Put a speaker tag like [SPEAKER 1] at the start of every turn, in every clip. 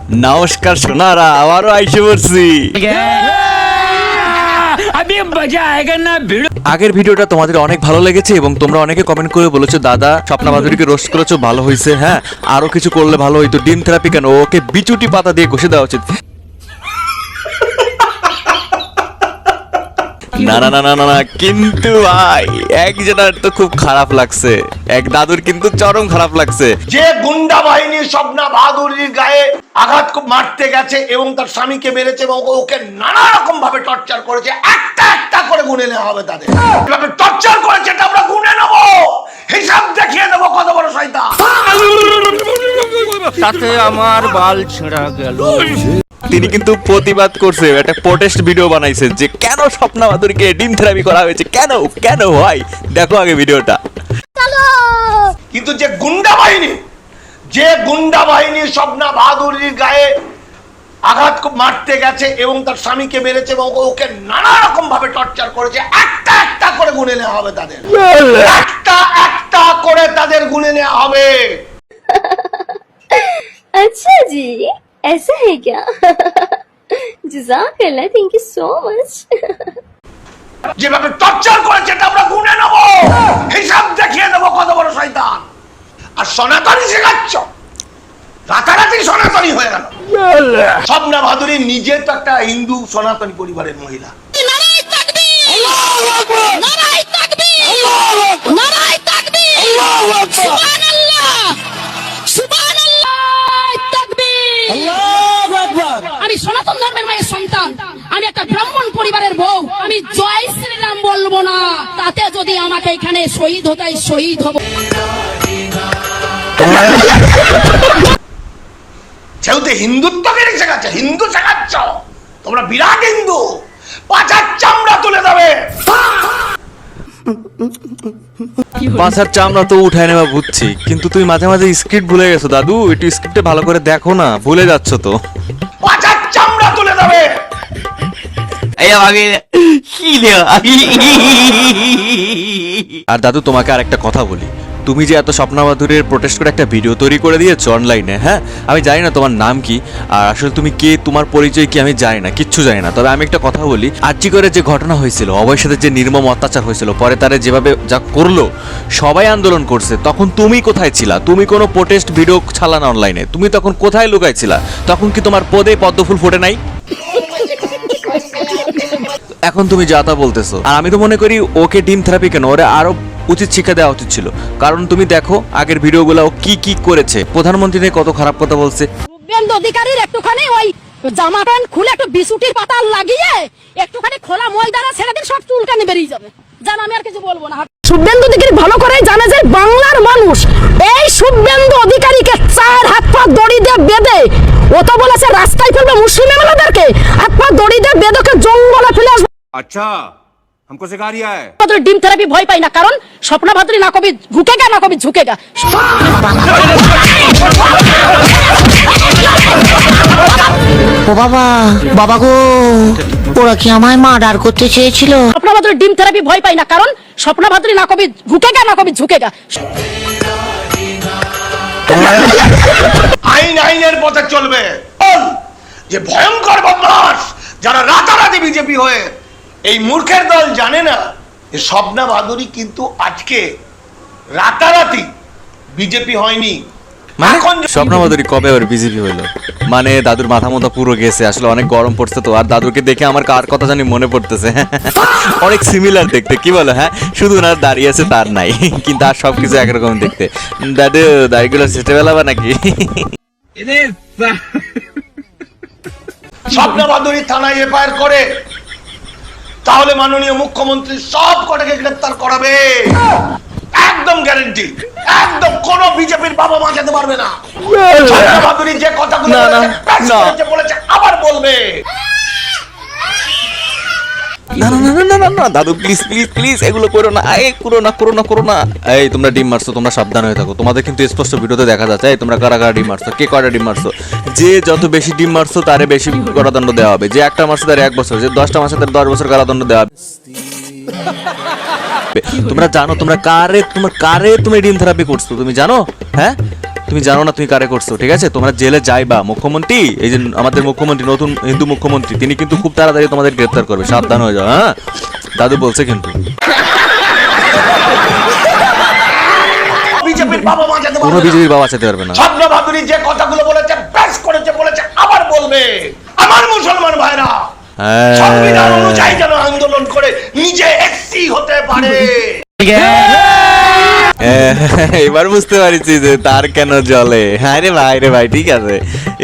[SPEAKER 1] নমস্কার সোনারা, আবারও আইসে পড়ছি। আগের ভিডিওটা তোমাদের অনেক ভালো লেগেছে এবং তোমরা অনেকে কমেন্ট করে বলেছো দাদা স্বপ্না মাধুরীকে রোস্ট করেছো, ভালো হয়েছে। হ্যাঁ, আরো কিছু করলে ভালো হইতো। ডিম থেরাপি কেন, ওকে বিচুটি পাতা দিয়ে ঘষে দেওয়া উচিত। না না না না না না, কিন্তু ভাই একজনের তো খুব খারাপ লাগছে, এক দাদুর কিন্তু চরম খারাপ লাগছে।
[SPEAKER 2] যে গুন্ডা বাহিনী স্বপ্না বাহাদুরির গায়ে আঘাত মারতে গেছে এবং তার স্বামীকে মেরেছে এবং ওকে নানা রকম ভাবে টর্চার করেছে, একটা একটা করে গুনে নেওয়া হবে তাদের। কিভাবে টর্চার করেছে এটা আমরা গুনে নেব, হিসাব দেখিয়ে দেবো কত বড় শয়তান।
[SPEAKER 3] তাতে আমার বাল ছেঁড়া গেল।
[SPEAKER 1] তিনি কিন্তু প্রতিবাদ করছে, একটা প্রোটেস্ট ভিডিও বানাইছে যে কেন স্বপ্না মাধুরীকে ডিম থেরাপি করা হয়েছে, কেন কেন ভাই। দেখো আগে ভিডিওটা।
[SPEAKER 2] কিন্তু যে গুন্ডা বাহিনী স্বপ্না বাহাদুরির গায়ে আঘাত মারতে গেছে এবং তার স্বামীকে মেরেছে এবং ওকে নানা রকম ভাবে টর্চার করেছে, একটা একটা করে গুনে নেওয়া হবে তাদের, একটা একটা করে তাদের গুনে নেওয়া হবে।
[SPEAKER 4] अच्छा जी, ऐसा है क्या? जज़ाकल्लाह, थैंक यू सो मच।
[SPEAKER 2] যেভাবে টর্চার করেছে এটা আমরা গুনে নেব, হিসাব দেখিয়ে দেবো কত বড় শয়তান। আর সনাতনী শেখাচ্ছ, রাতারাতি সনাতনী হয়ে গেল। স্বপ্না ভাদুরী নিজে তো একটা হিন্দু সনাতনী পরিবারের মহিলা।
[SPEAKER 5] আমি সনাতন ধর্মের মায়ের সন্তান, আমি একটা ব্রাহ্মণ পরিবারের বউ, আমি জয় শ্রীরাম বলবো না, তাতে যদি আমাকে এখানে শহীদ হতে হয় শহীদ হব।
[SPEAKER 2] যেহেতু হিন্দুত্বকে শেখাচ্ছে, হিন্দু শেখাচ্ছ তোমরা, বিরাট হিন্দু, পাছার চামড়া তুলে দেবে।
[SPEAKER 1] পাঁচার চামড়া তো উঠায় নেওয়া বুঝছি, কিন্তু তুই মাঝে মাঝে স্ক্রিপ্ট ভুলে গেছো দাদু, একটু স্ক্রিপ্টে ভালো করে দেখো না, ভুলে যাচ্ছ তো।
[SPEAKER 2] পাছার চামড়া তুলে দেবে।
[SPEAKER 1] আর দাদু তোমাকে আর একটা কথা বলি, তুমি যে এত স্বপ্না মাধুরীর প্রোটেস্ট করে একটা ভিডিও তৈরি করে দিয়েছো অনলাইনে, হ্যাঁ আমি জানি না তোমার নাম কি, আর আসলে তুমি কে, তোমার পরিচয় কি আমি জানি না, কিচ্ছু জানি না। তবে আমি একটা কথা বলি, আর্জি করে যে ঘটনা হয়েছিল, অভয়ের সাথে যে নির্মম অত্যাচার হয়েছিল, পরে তারা যেভাবে যা করলো, সবাই আন্দোলন করছে, তখন তুমি কোথায় ছিলা? তুমি কোনো প্রোটেস্ট ভিডিও ছাড়লা না অনলাইনে, তুমি তখন কোথায় লুকাইছিলা? তখন কি তোমার পদে পদ্মফুল ফোটে নাই? এখন তুমি যা তা বলতেছো। আর আমি তো মনে করি ওকে ডিম থেরাপি কেন, ওরা আরো উচিত শিক্ষা দেওয়া উচিত ছিল। কারণ তুমি দেখো আগের ভিডিওগুলো ও কি কি করেছে, প্রধানমন্ত্রী নিয়ে কত খারাপ কথা বলছে।
[SPEAKER 5] শুভেন্দু অধিকারীর একটুখানি ওই জামা প্যান্ট খুলে একটু বিসুটির পাতা লাগিয়ে একটুখানি খোলা ময়দানা ছেড়ে দিন, সব চুলকানি বেরিয়ে যাবে। জান, আমি আর কিছু বলবো না। শুভেন্দু অধিকারী ভালো করে জানে যে বাংলার মানুষ এই শুভেন্দু অধিকারীকে 4 হাত পা দড়ি দিয়ে বেঁধে, ও তো বলেছে রাস্তায় ফেলবে মুসলিম এমএলএদেরকে, হাত পা দড়ি দিয়ে বেঁধে জঙ্গলে ফেলে আসবে।
[SPEAKER 3] আচ্ছা, हमको सिखा रिया है।
[SPEAKER 5] ডিম থেরাপি ভয় পাই না, কারণ স্বপ্না ভাদুরী না কবি ঝুঁকেগা না কবি ঝুঁকেগা।
[SPEAKER 6] ও বাবা, বাবা গো, ওরা কি আমায় মার্ডার করতে চেয়েছিল?
[SPEAKER 5] স্বপ্না ভাদুরী ডিম থেরাপি ভয় পাই না, কারণ স্বপ্না ভাদুরী না কবি ঝুঁকেগা না কবি ঝুঁকেগা।
[SPEAKER 2] আইন আইনের পথে চলবে। যে ভয়ঙ্কর বদমাশ যারা রাতারাতি বিজেপি হয়ে, এই মূর্খের দল জানে না যে স্বপ্না ভাদুরী কিন্তু আজকে রাতারাতি বিজেপি হয়নি। এখন
[SPEAKER 1] স্বপ্না মাধুরী কবে ওর বিজেপি হইলো? মানে দাদুর মাথা মোথা পুরো গেছে, আসলে অনেক গরম পড়ছে তো। আর দাদুকে দেখে আমার কার কথা জানি মনে পড়তেছে, অনেক সিমিলার দেখতে, কি বলো? হ্যাঁ, শুধু না দাঁড়িয়ে আছে তার নাই, কিন্তু আর সবকিছু একরকম দেখতে। দাদু দাড়িগুলো সেটে বেলাবা নাকি?
[SPEAKER 2] স্বপ্না ভাদুরী থানায় এফআইআর করে, তাহলে মাননীয় মুখ্যমন্ত্রী সব কটাকে গ্রেফতার করাবে, একদম গ্যারান্টি। একদম কোন বিজেপির বাবা মা যেতে পারবে না। স্বপ্না ভাদুরী যে কথাগুলো বলেছে আবার বলবে।
[SPEAKER 1] না না না না না না দাদু, প্লিজ প্লিজ প্লিজ এগুলো করো না, এই করো না করো না করো না। এই তোমরা ডিম মারছো, তোমরা সাবধান হয়ে থাকো, তোমাদের কিন্তু স্পষ্ট ভিডিওতে দেখা যাচ্ছে। এই তোমরা কারা কারা ডিম মারছো, কে কয়টা ডিম মারছো? যে যত বেশি ডিম মারছো তারে বেশি কারাদণ্ড দেওয়া হবে, যে একটা মারছো তার 1 বছর, যে 10টা মারছো তার 10 বছর কারাদণ্ড দেওয়া হবে। তোমরা জানো তোমরা কারে তুমি ডিম থেরাপি করছো, তুমি জানো? হ্যাঁ, তুমি জানো না তুমি কারে করছো, ঠিক আছে? তোমরা জেলে যাইবা, মুখ্যমন্ত্রী, এই যে আমাদের মুখ্যমন্ত্রী, নতুন হিন্দু মুখ্যমন্ত্রী, তিনি কিন্তু খুব তাড়াতাড়ি তোমাদের গ্রেফতার করবে, সাবধান হয়ে যাও। হ্যাঁ, দাদু বলছে কিন্তু।
[SPEAKER 2] বিজেপির বাবা বাঁচাতে
[SPEAKER 1] কোনো
[SPEAKER 2] পারবে না।
[SPEAKER 1] বিজেপির বাবা চাইতে পারবে না।
[SPEAKER 2] স্বপ্ন ভাদুরী যে কথাগুলো বলেছে, বেশ করেছে, বলেছে, আবার বলবে। আমার মুসলমান ভাইরা
[SPEAKER 1] হ্যাঁ,
[SPEAKER 2] সংবিধান অনুযায়ী যেন আন্দোলন করে নিজে এসসি হতে পারে।
[SPEAKER 1] এবার বুঝতে পারছি যে তার কেন জ্বলে। হ্যাঁ রে ভাই, রে ভাই, ঠিক আছে,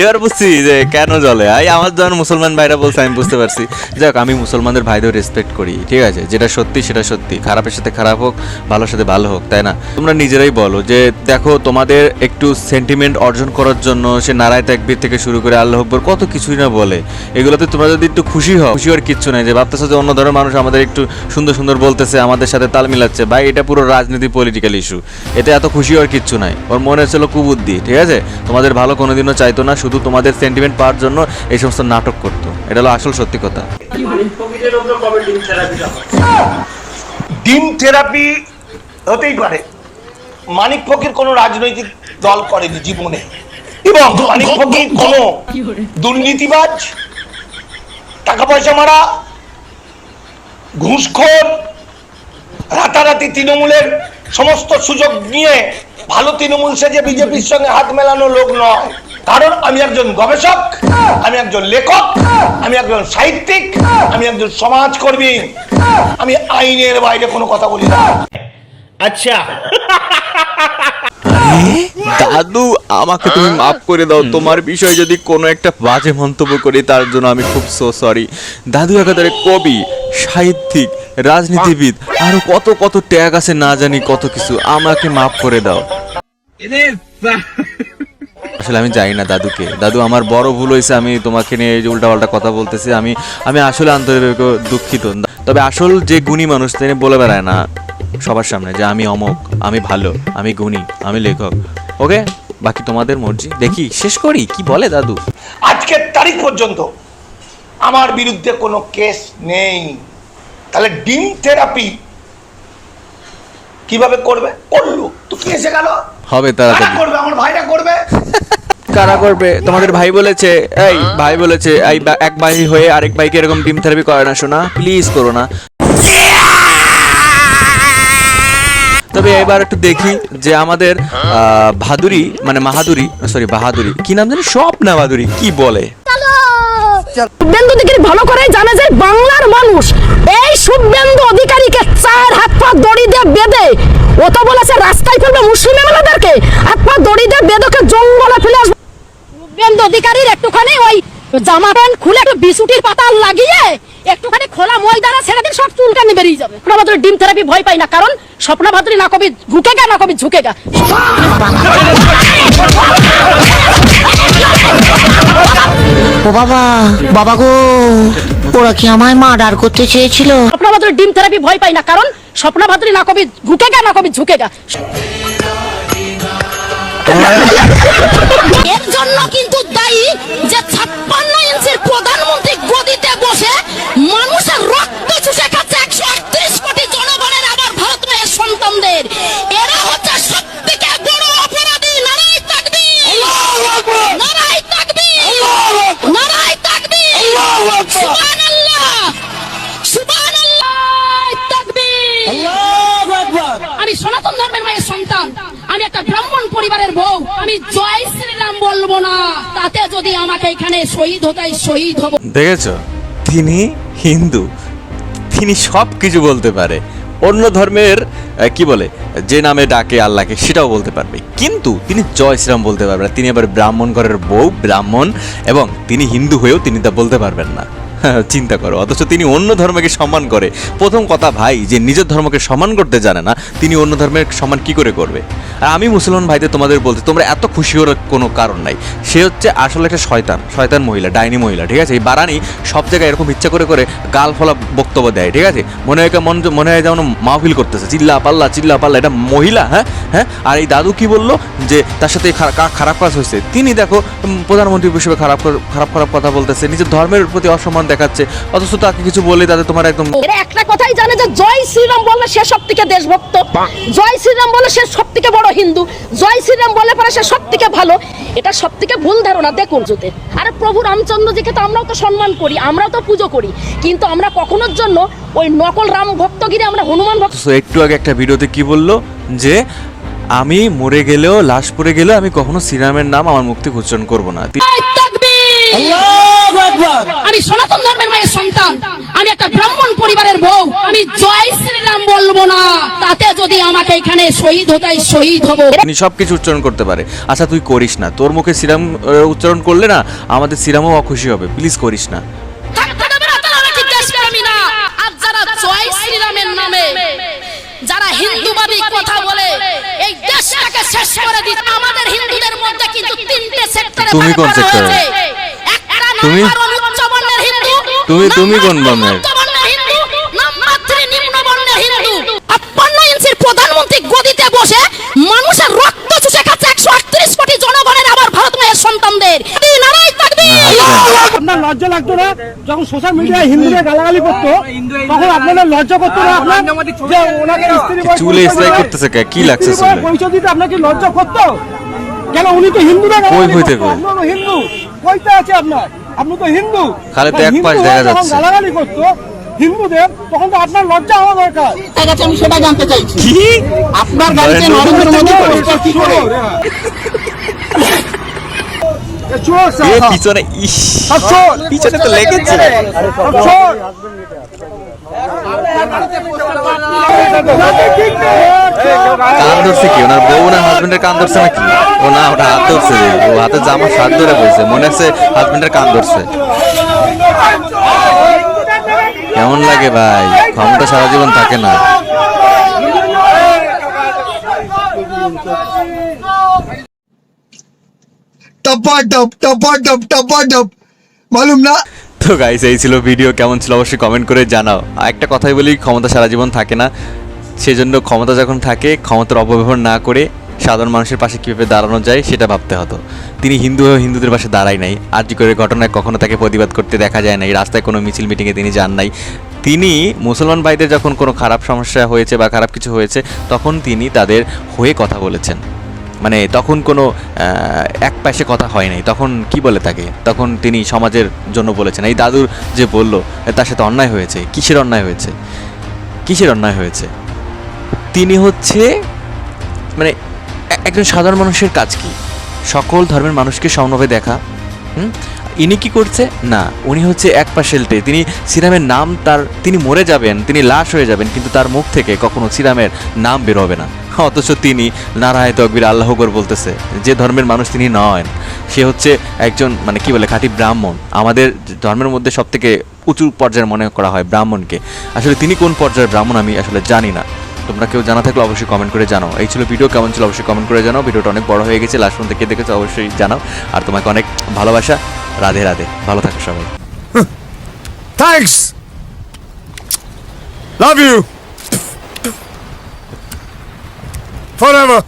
[SPEAKER 1] এবার বুঝছি যে কেন জ্বলে। আমার যখন মুসলমান ভাইরা বলছে আমি বুঝতে পারছি। যাক, আমি মুসলমানদের ভাইদের রেসপেক্ট করি, ঠিক আছে? যেটা সত্যি সেটা সত্যি, খারাপের সাথে খারাপ হোক, ভালোর সাথে ভালো হোক, তাই না? তোমরা নিজেরাই বলো যে দেখো, তোমাদের একটু সেন্টিমেন্ট অর্জন করার জন্য সে নারায় তাকবীর থেকে শুরু করে আল্লাহ আকবার কত কিছুই না বলে। এগুলোতে তোমরা যদি একটু খুশি হও, খুশি হওয়ার কিচ্ছু নাই। যে ভাবতেছো যে অন্য ধরনের মানুষ আমাদের একটু সুন্দর সুন্দর বলতেছে, আমাদের সাথে তাল মিলাচ্ছে, ভাই এটা পুরো রাজনীতি, পলিটিক্যাল ইস্যু। এতে এত খুশি হওয়ার কিচ্ছু নাই। ওর মনে ছিল কুবুদ্ধি, ঠিক আছে? তোমাদের ভালো কোনোদিনও চাইতো না, শুধু তোমাদের সেন্টিমেন্ট পাওয়ার জন্য এই সমস্ত নাটক করতো। এটা হলো আসল সত্যি কথা।
[SPEAKER 2] ডিম থেরাপি হতেই পারে। মানিক ফকির কোনো রাজনৈতিক দল করেনি জীবনে, এবং মানিক ফকির কোনো দুর্নীতিবাজ, টাকা পয়সা মারা, ঘুষখোর, রাতারাতি তৃণমূলের সমস্ত সুযোগ নিয়ে ভালো তৃণমূল সেজে বিজেপির সঙ্গে হাত মেলানো লোক নয়। কারণ আমি একজন গবেষক, আমি একজন লেখক, আমি একজন সাহিত্যিক, আমি একজন সমাজকর্মী, আমি আইনের বাইরে কোনো কথা বলি না।
[SPEAKER 3] अच्छा
[SPEAKER 1] দাদু, আমাকে তুমি মাফ করে দাও। তোমার বিষয়ে যদি কোনো একটা বাজে মন্তব্য করি তার জন্য আমি খুব সরি। দাদু একাধারে কবি, সাহিত্যিক, রাজনীতিবিদ, আরো কত কত ট্যাগ আছে না জানি কত কিছু। আমাকে মাফ করে দাও। আসলে আমি জানি না দাদুকে। দাদু, আমার বড় ভুল হয়েছে, আমি তোমাকে নিয়ে এই যে উল্টাপাল্টা কথা বলতেছি। আমি আসলে আন্তরিকভাবে দুঃখিত। তবে আসল যে গুণী মানুষ তিনি বলে বেড়ায় না সবার সামনে যে আমি অমক, আমি ভালো, আমি গুণী, আমি লেখক। ওকে, বাকি তোমাদের মর্জি। দেখি শেষ করি কি বলে দাদু।
[SPEAKER 2] আজকের তারিখ পর্যন্ত আমার বিরুদ্ধে কোনো কেস নেই। তাহলে ডিম থেরাপি কিভাবে করবে? করলো তো কি এসে গেল?
[SPEAKER 1] হবে
[SPEAKER 2] কারা
[SPEAKER 1] তাড়াতাড়ি।
[SPEAKER 2] করবে? আমার ভাইরা করবে।
[SPEAKER 1] কারা করবে? তোমাদের ভাই বলেছে। এই ভাই বলেছে, এই এক ভাই হয়ে আরেক ভাইকে এরকম ডিম থেরাপি করে না, শোনা, প্লিজ করো না। তবে এবার একটু দেখি যে আমাদের ভাদুরী, মানে মাহাদুরী, সরি বাহাদুরী, কি নাম জানি, স্বপ্না ভাদুরী কি বলে।
[SPEAKER 5] শুভেন্দু অধিকারী ভালো করেই জানে যে বাংলার মানুষ এই শুভেন্দু অধিকারীকে 4 হাত পা দড়ি দিয়ে বেঁধে, ও তো বলেছে রাস্তায় ফেলবে মুসলিম এমএলএদেরকে, হাত পা দড়ি দিয়ে বেঁধে জঙ্গলে ফেলে আসবে। শুভেন্দু অধিকারীর একটুখানি ওই জামা প্যান্ট খুলে একটু বিছুটির পাতা লাগিয়ে একটুখানি খোলা ময়দানে ছেড়ে দিন, সব চুলকানি বেরিয়ে যাবে। স্বপ্না ভাদুরী ডিম থেরাপি ভয় পাই না, কারণ স্বপ্না ভাদুরী না কবি ঝুঁকেগা না কবি ঝুঁকেগা।
[SPEAKER 6] ও বাবা, বাবা গো, ওরা কি আমায় মার্ডার করতে চেয়েছিল?
[SPEAKER 5] স্বপ্না ভাদুরী ডিম থেরাপি ভয় পাই না, কারণ স্বপ্না ভাদুরী না কবি ঝুঁকেগা না কবি ঝুঁকেগা। এর জন্য কিন্তু দায়ী যে 56 ইঞ্চির প্রধানমন্ত্রী গদিতে বসে মানুষের রক্ত চুষে খাচ্ছে 138 কোটি জনগণের, আবার ভারত মায়ের সন্তানদের। এরা হচ্ছে সবথেকে বড় অপরাধী। নারায়ে তাকবীর, নারায়ে তাকবীর, নারায়ে তাকবীর, সুবহানাল্লাহ, সুবহানাল্লাহ, তাকবীর, আল্লাহু আকবার। আমি সনাতন ধর্মের মায়ের সন্তান, আমি একটা ব্রাহ্মণ পরিবারের বউ, আমি জয় শ্রীরাম বলবো না, তাতে যদি আমাকে এখানে শহীদ হতে হয় শহীদ হব।
[SPEAKER 1] দেখেছো, তিনি হিন্দু, তিনি সব কিছু বলতে পারে। অন্য ধর্মের কি বলে, যে নামে ডাকে আল্লাহকে, সেটাও বলতে পারবে, কিন্তু তিনি জয় শ্রীরাম বলতে পারবে না। তিনি আবার ব্রাহ্মণ ঘরের বউ, ব্রাহ্মণ, এবং তিনি হিন্দু হয়েও তিনি তা বলতে পারবেন না। চিন্তা করো, অথচ তিনি অন্য ধর্মকে সম্মান করে। প্রথম কথা ভাই, যে নিজের ধর্মকে সম্মান করতে জানে না, তিনি অন্য ধর্মের সম্মান কি করে করবে? আর আমি মুসলমান ভাইদের তোমাদের বলতে, তোমরা এত খুশি হওয়ার কোনো কারণ নাই। সে হচ্ছে আসলে একটা শয়তান মহিলা, ডাইনি মহিলা, ঠিক আছে? এই বারানি সব জায়গায় এরকম ইচ্ছা করে করে গাল ফলা বক্তব্য দেয়, ঠিক আছে? মনে হয় যেমন মাহফিল করতেছে, চিল্লা পাল্লা, এটা মহিলা। হ্যাঁ। আর এই দাদু কি বললো যে তার সাথে খারাপ কাজ হয়েছে। তিনি দেখো প্রধানমন্ত্রী হিসেবে খারাপ কথা বলতেছে, নিজের ধর্মের প্রতি অসম্মান সম্মান দেখাচ্ছে, অথচ তাকে কিছু বলে তাতে তোমার একদম
[SPEAKER 5] এরা একটা কথাই জানে যে জয় শ্রীরাম বললে সে সব থেকে দেশভক্ত, জয় শ্রীরাম বলে সে সব থেকে বড় হিন্দু, জয় শ্রীরাম বলে পরে সে সব থেকে ভালো। এটা সব থেকে ভুল ধারণা। দেখুন যদি আরে প্রভু রামচন্দ্রজিকে তো আমরাও তো সম্মান করি, আমরাও তো পুজো করি, কিন্তু আমরা কখনোর জন্য ওই নকল রাম ভক্তগিরি আমরা হনুমান ভক্ত।
[SPEAKER 1] তো একটু আগে একটা ভিডিওতে কি বললো যে আমি মরে গেলেও লাশ পড়ে গেলেও আমি কখনো শ্রীরামের নাম আমার মুখ থেকে উচ্চারণ করবো না।
[SPEAKER 5] আমি সনাতন ধর্মের মায়ের সন্তান, আমি একটা ব্রাহ্মণ পরিবারের বউ, আমি জয় শ্রীরাম বলবো না, তাতে যদি আমাকে এখানে শহীদ হতে হয় শহীদ হব।
[SPEAKER 1] তিনি সবকিছু উচ্চারণ করতে পারে। আচ্ছা তুই করিস না, তোর মুখে শ্রীরাম উচ্চারণ করলে না আমাদের শ্রীরামও অখুশি হবে, প্লিজ করিস না।
[SPEAKER 5] আর যারা জয় শ্রীরামের নামে যারা হিন্দুবাদী কথা বলে এই দেশটাকে শেষ করে দিচ্ছে। আমাদের হিন্দুদের মধ্যে কিন্তু তিনটে সেক্টরে
[SPEAKER 1] তুমি কোন সেক্টরে? তুমি তুমি কোন বর্ণের?
[SPEAKER 5] প্রধানমন্ত্রী গদিতে বসে মানুষের রক্ত চুষে খাচ্ছে 138 কোটি জনগণের আবার ভারত মায়ের সন্তানদের। নারাই তাকবীর।
[SPEAKER 7] আপনার লজ্জা লাগতো না যখন সোশ্যাল মিডিয়ায় হিন্দুদের গালাগালি করতো, তখন আপনাদের লজ্জা করতো না? আপনার যে ওনাকে স্ত্রী বলে
[SPEAKER 1] চুলে স্ট্রাইক করতেছে কে? কি লাগছে চুলে?
[SPEAKER 7] পরিচয় দিতে আপনার কি লজ্জা করতো? কেন উনি তো হিন্দুরা
[SPEAKER 1] কই হইতে কই?
[SPEAKER 7] আপনারও হিন্দু কইতে আছে আপনার, আপনি তো হিন্দু।
[SPEAKER 1] খালি তো এক পাশ দেখা যাচ্ছে।
[SPEAKER 7] গালাগালি করতো হিন্দুদের, তখন তো আপনার লজ্জা হওয়া দরকার।
[SPEAKER 6] আমি সেটা জানতে চাইছি,
[SPEAKER 1] কি
[SPEAKER 6] আপনার গাড়িতে নরেন্দ্র মোদী পোস্টার কি করে?
[SPEAKER 1] এ পিছনে ইস পিছনে তো লেগেছে। কান ধরছে কি? ওনার বউ না হাজবেন্ডের কান ধরছে নাকি? ও না, ওটা হাত ধরছে, ও হাতে জামা শার্ট ধরে বসে, মনে হচ্ছে হাজবেন্ডের কান ধরছে। কেমন লাগে ভাই? ক্ষমতা সারা জীবন থাকে না।
[SPEAKER 8] মালুম না।
[SPEAKER 1] তো গাইস এই ছিল ভিডিও, কেমন ছিল অবশ্যই কমেন্ট করে জানাও। আর একটা কথাই বলি, ক্ষমতা সারা জীবন থাকে না, সেজন্য ক্ষমতা যখন থাকে ক্ষমতার অপব্যবহার না করে সাধারণ মানুষের পাশে কীভাবে দাঁড়ানো যায় সেটা ভাবতে হতো। তিনি হিন্দু হয়ে হিন্দুদের পাশে দাঁড়ায় নাই, আরজি করে ঘটনায় কখনো তাকে প্রতিবাদ করতে দেখা যায় নাই, রাস্তায় কোনো মিছিল মিটিংয়ে তিনি যান নাই। তিনি মুসলমান ভাইদের যখন কোনো খারাপ সমস্যা হয়েছে বা খারাপ কিছু হয়েছে তখন তিনি তাদের হয়ে কথা বলেছেন, মানে তখন কোনো এক পাশে কথা হয় নাই, তখন কি বলে তাকে, তখন তিনি সমাজের জন্য বলেছেন। এই দাদুর যে বললো তার সাথে অন্যায় হয়েছে, কিসের অন্যায় হয়েছে? কিসের অন্যায় হয়েছে? তিনি হচ্ছে মানে একজন সাধারণ মানুষের কাজ কি? সকল ধর্মের মানুষকে সমানভাবে দেখা। ইনি কি করছে না, উনি হচ্ছে এক পা সেলটে। তিনি শ্রীরামের নাম, তিনি মরে যাবেন, তিনি লাশ হয়ে যাবেন, কিন্তু তার মুখ থেকে কখনো শ্রীরামের নাম বের হবে না। অথচ তিনি নারায় তকবীর আল্লাহু আকবার বলতেছে। যে ধর্মের মানুষ তিনি নয়, সে হচ্ছে একজন মানে কি বলে খাঁটি ব্রাহ্মণ। আমাদের ধর্মের মধ্যে সব থেকে উঁচু পর্যায়ের মনে করা হয় ব্রাহ্মণকে। আসলে তিনি কোন পর্যায়ের ব্রাহ্মণ আমি আসলে জানি না। তোমরা কেউ জানা থাকলে অবশ্যই কমেন্ট করে জানাও। এই ছিল ভিডিও, কেমন ছিল অবশ্যই কমেন্ট করে জানাও। ভিডিওটা অনেক বড় হয়ে গেছে, লাস্ট পর্যন্ত কে দেখেছো অবশ্যই জানাও। আর তোমাকে অনেক ভালোবাসা, রাধে রাধে, ভালো থাকো সবাই।
[SPEAKER 8] Thanks, love you forever.